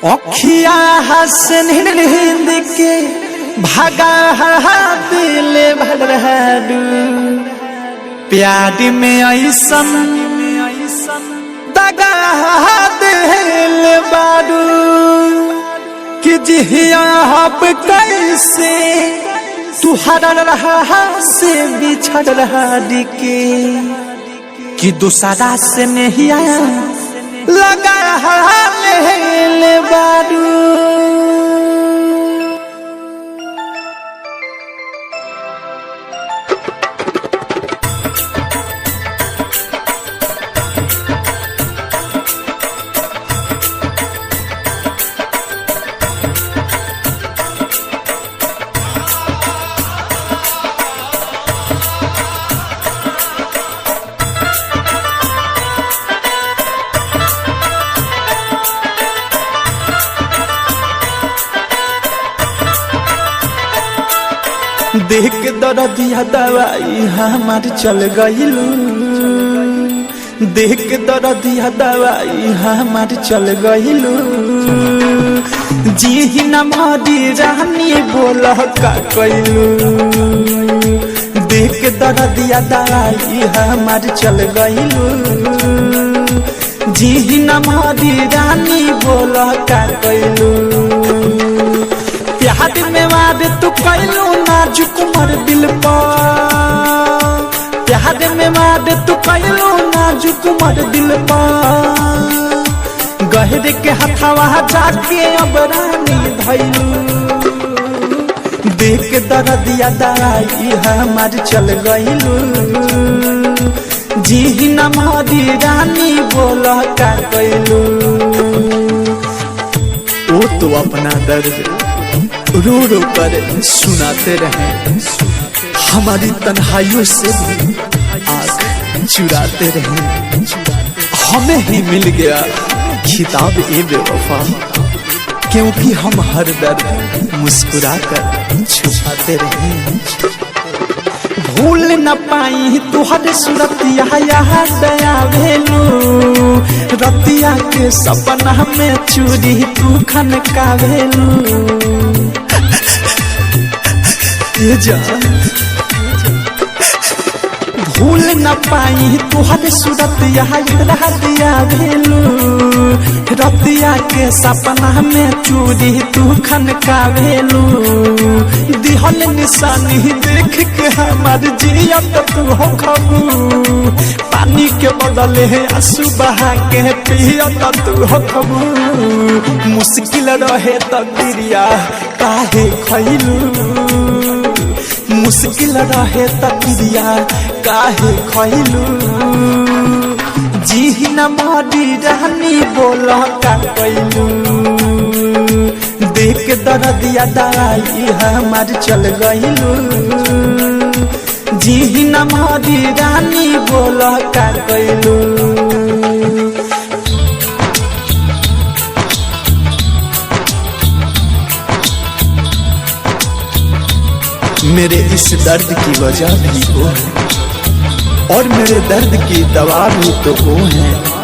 अखिया हसन हिंद के भगा दिल भरहाडू प्यार में ऐसन दगा दिल बारू कि जिया कैसे तू हर रहा से बिछड़ रहा के कि दूसरा से नहीं आया लगा ले बारू। देख के दर्दिया दवाई हमार चल गईलू, देख के दर्दिया दवाई हमार चल गईलू। जी न मारी रानी बोल का कैलू, देख के दर्दिया दवाई हमार चल गईलू। जी न मारी रानी बोल का कैलू। प्यार में वाद तू कैलू नाजुक मर दिल पर, प्यार में वाद तू कैलू नाजुक मर दिल पर। गहरे के हथवा जाके अब रानी धैलू, देख के दर्दिया दवाई हमार चल गईलू। जी न मारी रानी बोल का कैलू। वो तो अपना दर्द रो रो कर सुनाते रहे, हमारी तन्हाइयों से भी आग चुराते रहे। हमें ही मिल गया खिताब ए बेवफा, क्योंकि हम हर दर्द मुस्कुरा कर छुपाते रहे। भूल न पाई तुहर सूरतिया यहाँ दया भेलू, रतिया के सपना में चूरी तू खनका भेलू। भूल न पाई तुहर सूरत यहाँ दिया भेलू, रतिया के सपना में चूरी तू खनका भेलू। दिहल निशानी देख के हमार जियत तू हो खबू, पानी के बदले आंसू बहा के पियत तू हो खबू। मुश्किल रहे तकदीरिया काहे खैलू, मुश्किल रहे तकदीरिया काहे खैलू। जी न मारी रानी बोल का कैलू, देख के दर्दिया दवाई हमार चल गईलू। जी न मारी रानी बोल का कैलू। मेरे इस दर्द की वजह भी वो है और मेरे दर्द की दवा भी तो वो है।